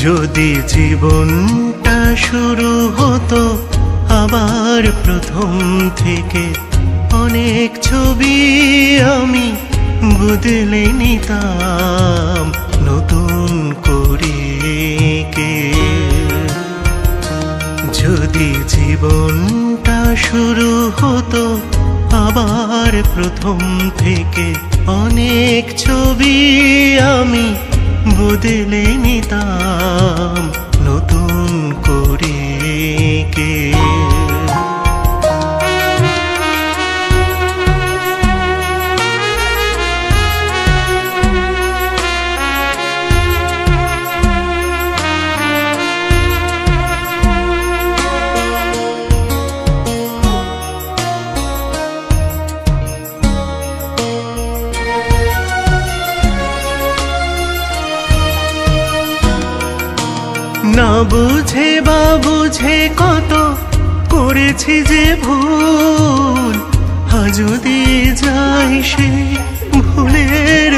যদি জীবনটা শুরু হতো আবার প্রথম থেকে, অনেক ছবি আমি বদলে নিতাম নতুন করে কে। যদি জীবনটা শুরু হতো আবার প্রথম থেকে, অনেক ছবি আমি বদলে নিতাম নতুন করে কে। না বুঝে বা বুঝে কত করেছি যে ভুল, আজ যদি যাই সে ভুলের